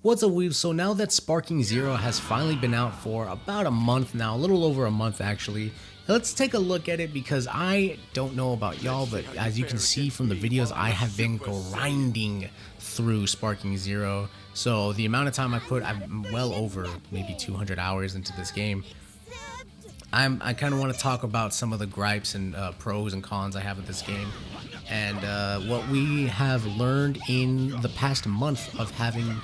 What's up, weebs? So now that Sparking Zero has finally been out for about a month now, a little over a month actually, let's take a look at it because I don't know about y'all, but as you can see from the videos, I have been grinding through Sparking Zero. So the amount of time I put, I'm well over maybe 200 hours into this game. I kind of want to talk about some of the gripes and pros and cons I have with this game, and what we have learned in the past month of having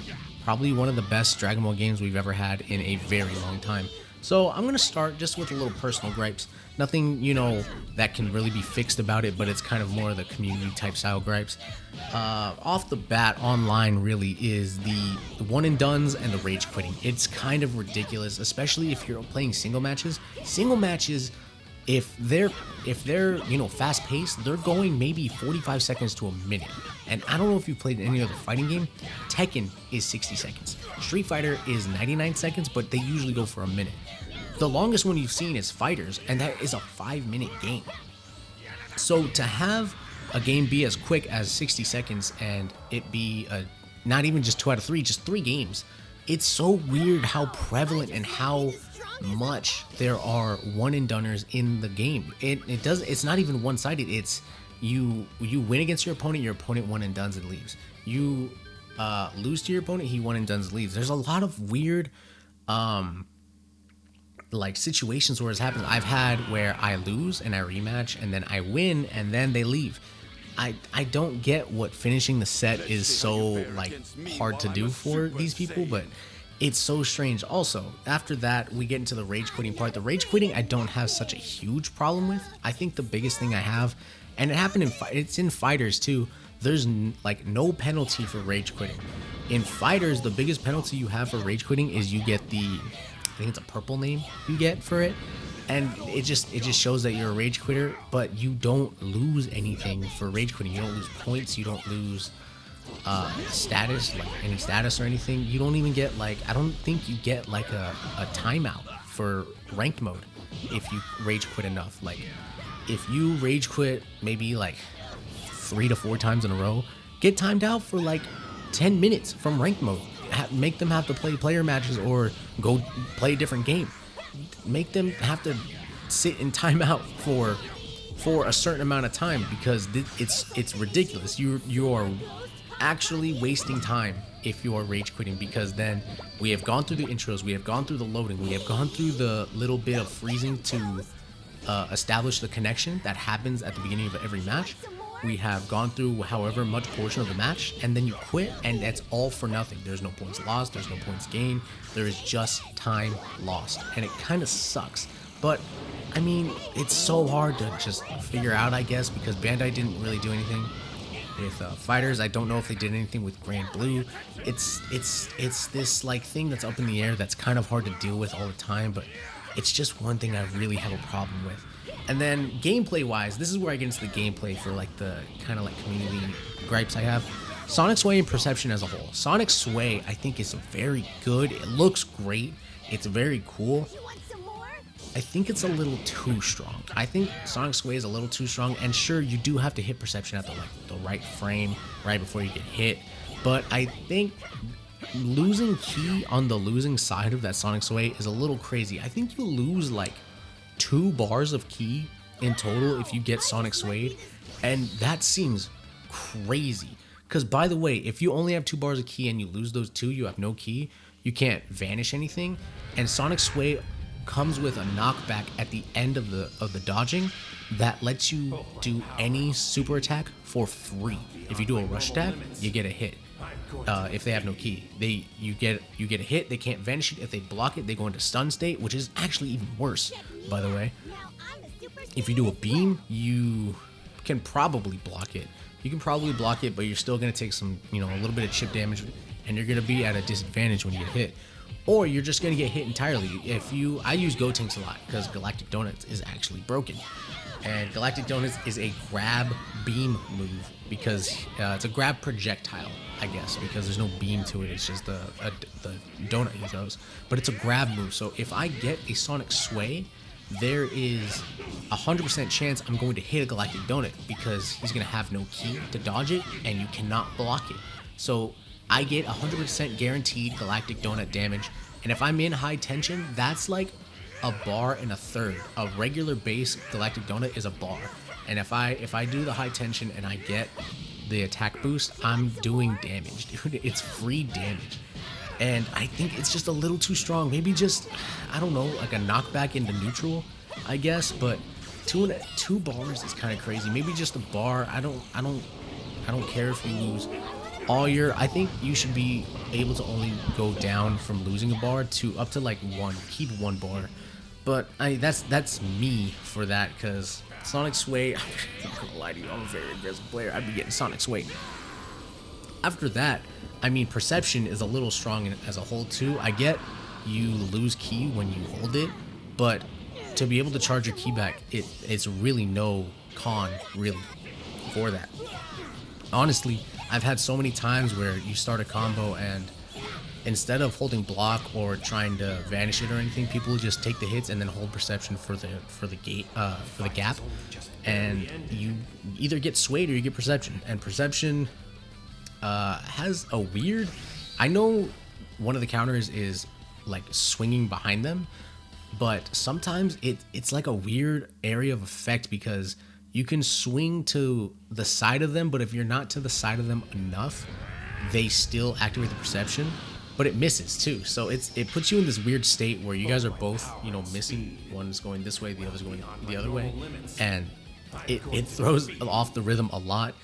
probably one of the best Dragon Ball games we've ever had in a very long time. So I'm going to start just with a little personal gripes. Nothing, that can really be fixed about it, but it's kind of more of the community type style gripes. Off the bat, online really is the one and dones and the rage quitting. It's kind of ridiculous, especially if you're playing single matches. Single matches, if they're fast paced, they're going maybe 45 seconds to a minute. And I don't know if you've played any other fighting game. Tekken is 60 seconds. Street Fighter is 99 seconds, but they usually go for a minute. The longest one you've seen is Fighters, and that is a 5-minute game. So to have a game be as quick as 60 seconds and it be not even just 2 out of 3, just 3 games, it's so weird how prevalent and how much there are one and doners in the game. It's not even one-sided. It's you win against your opponent one and dones and leaves. You lose to your opponent, he one and dones and leaves. There's a lot of weird like situations where it's happened. I've had where I lose and I rematch and then I win and then they leave. I don't get what finishing the set is so like hard to do for these people, but it's so strange. Also, after that, we get into the rage quitting part. The rage quitting I don't have such a huge problem with. I think the biggest thing I have, and it happened it's in Fighters too, there's like no penalty for rage quitting. In Fighters, the biggest penalty you have for rage quitting is you get I think it's a purple name you get for it, and it just shows that you're a rage quitter, but you don't lose anything for rage quitting. You don't lose points, you don't lose status, like any status or anything. You don't even get I don't think you get like a timeout for ranked mode if you rage quit enough. Like if you rage quit maybe like 3 to 4 times in a row, get timed out for like 10 minutes from ranked mode. Make them have to play player matches or go play a different game. Make them have to sit in timeout for a certain amount of time, because it's ridiculous. You are actually wasting time if you are rage quitting, because then we have gone through the intros, we have gone through the loading, we have gone through the little bit of freezing to establish the connection that happens at the beginning of every match. We have gone through however much portion of the match, and then you quit, and that's all for nothing. There's no points lost, there's no points gained, there is just time lost, and it kind of sucks. But I mean, it's so hard to just figure out, I guess, because Bandai didn't really do anything with Fighters. I don't know if they did anything with Grand Blue. It's this like thing that's up in the air that's kind of hard to deal with all the time, but it's just one thing I really have a problem with. And then gameplay wise, this is where I get into the gameplay for like the kind of like community gripes I have. Sonic Sway and Perception as a whole. Sonic Sway I think is very good. It looks great. It's very cool. I think it's a little too strong. I think Sonic Sway is a little too strong, and sure, you do have to hit Perception at the right frame right before you get hit, but I think losing Ki on the losing side of that Sonic Sway is a little crazy. I think you lose like 2 bars of Ki in total if you get Sonic Swayed, and that seems crazy. Because by the way, if you only have 2 bars of Ki and you lose those 2, you have no Ki, you can't vanish anything, and Sonic Sway comes with a knockback at the end of the dodging that lets you do any super attack for free. If you do a rush attack, you get a hit. If they have no Ki, you get a hit. They can't vanish it. If they block it, they go into stun state, which is actually even worse, by the way. If you do a beam, you can probably block it. You can probably block it, but you're still gonna take some, a little bit of chip damage, and you're gonna be at a disadvantage when you get hit. Or you're just gonna get hit entirely. I use Gotenks a lot because Galactic Donuts is actually broken. And Galactic Donuts is a grab beam move because it's a grab projectile, I guess, because there's no beam to it. It's just the donut he throws. But it's a grab move. So if I get a Sonic Sway, there is 100% chance I'm going to hit a Galactic Donut because he's going to have no Ki to dodge it, and you cannot block it. So I get 100% guaranteed galactic donut damage, and if I'm in high tension, that's like a bar and a third. A regular base galactic donut is a bar, and if I do the high tension and I get the attack boost, I'm doing damage, dude. It's free damage, and I think it's just a little too strong. Maybe just, I don't know, like a knockback into neutral, I guess. But two bars is kind of crazy. Maybe just a bar. I don't care if you lose all your. I think you should be able to only go down from losing a bar to up to like one. Keep one bar. But that's me for that, because Sonic Sway, I'm not gonna lie to you, I'm a very aggressive player. I'd be getting Sonic Sway. After that, I mean, Perception is a little strong as a whole too. I get you lose ki when you hold it, but to be able to charge your ki back, it's really no con really for that. Honestly, I've had so many times where you start a combo and instead of holding block or trying to vanish it or anything, people just take the hits and then hold Perception for the gap, and you either get swayed or you get Perception. And Perception has a weird. I know one of the counters is like swinging behind them, but sometimes it's like a weird area of effect, because you can swing to the side of them, but if you're not to the side of them enough, they still activate the Perception, but it misses too. So it puts you in this weird state where you guys are both, you know, missing. One's going this way, the other's going the other way, and it throws off the rhythm a lot.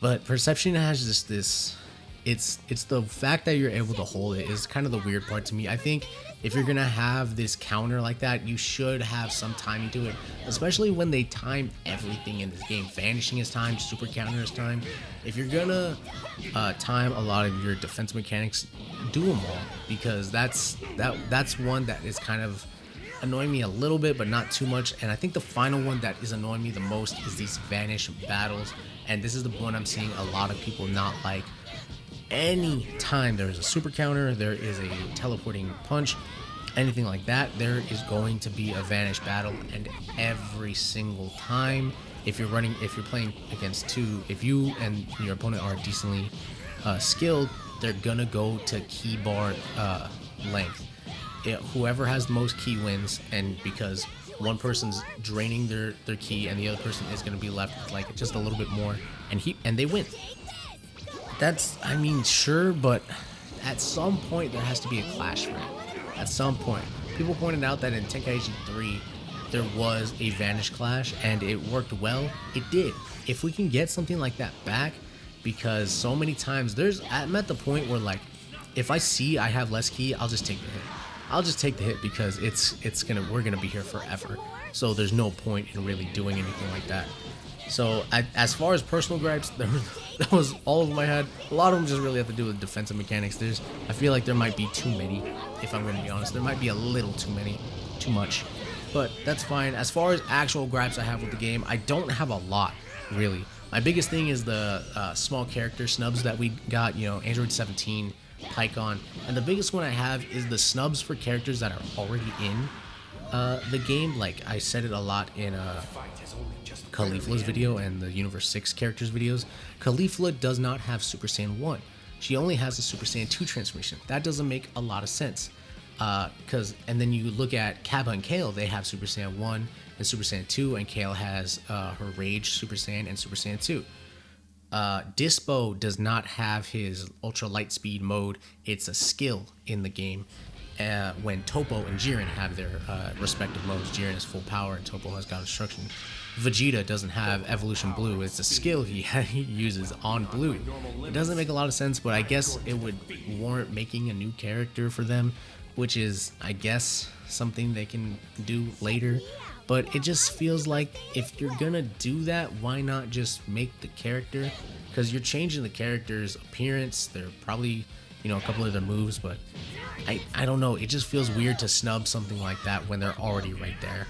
But Perception has just this. It's the fact that you're able to hold it is kind of the weird part to me. I think if you're gonna have this counter like that, you should have some timing to it, especially when they time everything in this game. Vanishing is timed, super counter is timed. If you're gonna time a lot of your defense mechanics, do them all, because that's one that is kind of annoying me a little bit, but not too much. And I think the final one that is annoying me the most is these vanish battles, and this is the one I'm seeing a lot of people not like. Any time there is a super counter, there is a teleporting punch, anything like that, there is going to be a vanish battle. And every single time, if you're playing against two, if you and your opponent are decently skilled, they're gonna go to key bar length. Whoever has the most ki wins, and because one person's draining their ki and the other person is gonna be left with like just a little bit more, and they win. That's, I mean, sure, but at some point there has to be a clash for it. At some point. People pointed out that in Tenkaichi 3 there was a vanish clash and it worked well. It did. If we can get something like that back, because so many times I'm at the point where, like, if I see I have less ki, I'll just take the hit. I'll just take the hit because we're gonna be here forever. So there's no point in really doing anything like that. So as far as personal gripes, that was all of them I had. A lot of them just really have to do with defensive mechanics. I feel like there might be too many, if I'm going to be honest. There might be a little too much. But that's fine. As far as actual gripes I have with the game, I don't have a lot, really. My biggest thing is the small character snubs that we got, you know, Android 17, Pycon. And the biggest one I have is the snubs for characters that are already in the game. Like, I said it a lot in Caulifla's video and the Universe 6 characters videos. Caulifla does not have Super Saiyan 1. She only has a Super Saiyan 2 transformation. That doesn't make a lot of sense. And then you look at Kappa and Kale, they have Super Saiyan 1 and Super Saiyan 2, and Kale has her Rage Super Saiyan and Super Saiyan 2. Dispo does not have his Ultra Light Speed mode. It's a skill in the game. When Topo and Jiren have their respective modes. Jiren is full power and Topo has God Destruction. Vegeta doesn't have Evolution Blue. It's a skill he uses on Blue. It doesn't make a lot of sense, but I guess it would warrant making a new character for them, which is, I guess, something they can do later. But it just feels like if you're gonna do that, why not just make the character? Because you're changing the character's appearance. They're probably, you know, a couple of their moves, but I don't know. It just feels weird to snub something like that when they're already right there.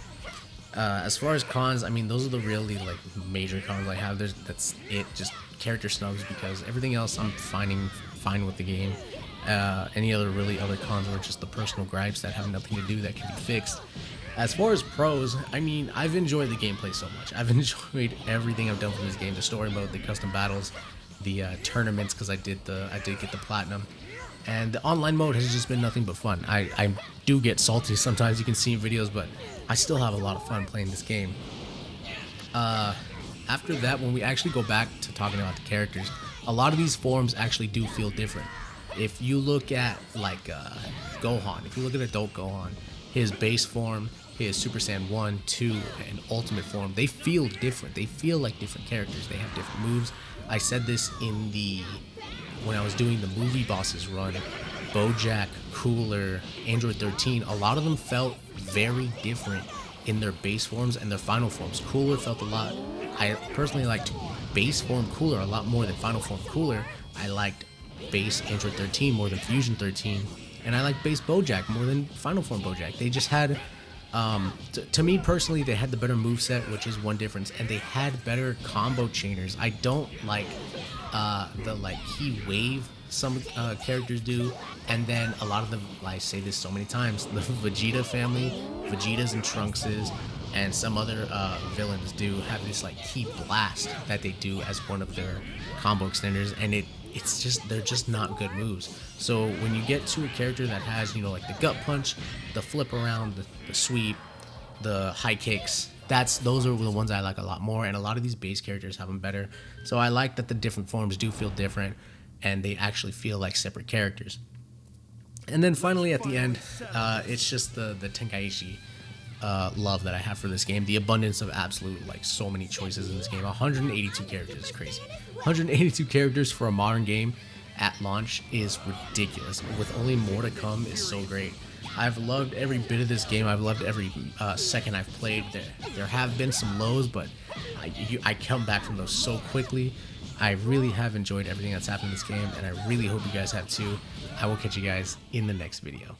As far as cons, I mean, those are the really, like, major cons I have. That's it, just character snubs, because everything else I'm fine with the game. Any other cons are just the personal gripes that have nothing to do that can be fixed. As far as pros, I mean, I've enjoyed the gameplay so much. I've enjoyed everything I've done from this game. The story mode, the custom battles, tournaments because I did get the platinum. And the online mode has just been nothing but fun. I do get salty sometimes, you can see in videos, but I still have a lot of fun playing this game. After that, when we actually go back to talking about the characters, a lot of these forms actually do feel different. If you look at like Gohan, if you look at adult Gohan, his base form, his Super Saiyan 1, 2, and Ultimate form, they feel different. They feel like different characters. They have different moves. I said this when I was doing the movie bosses run. Bojack, Cooler, Android 13, a lot of them felt very different in their base forms and their final forms. Cooler felt a lot. I personally liked base form Cooler a lot more than final form Cooler. I liked base Android 13 more than Fusion 13, and I liked base Bojack more than final form Bojack. They just had, to me personally, they had the better moveset, which is one difference, and they had better combo chainers. I don't like the key wave some characters do, and then a lot of them, I say this so many times, the Vegeta family, Vegetas and Trunkses, and some other villains do have this like key blast that they do as one of their combo extenders, and they're just not good moves. So when you get to a character that has, like the gut punch, the flip around, the sweep, the high kicks, those are the ones I like a lot more, and a lot of these base characters have them better. So I like that the different forms do feel different, and they actually feel like separate characters. And then finally at the end, it's just the Tenkaichi love that I have for this game. The abundance of absolute, so many choices in this game. 182 characters is crazy. 182 characters for a modern game at launch is ridiculous. With only more to come is so great. I've loved every bit of this game. I've loved every second I've played. There have been some lows, but I come back from those so quickly. I really have enjoyed everything that's happened in this game, and I really hope you guys have too. I will catch you guys in the next video.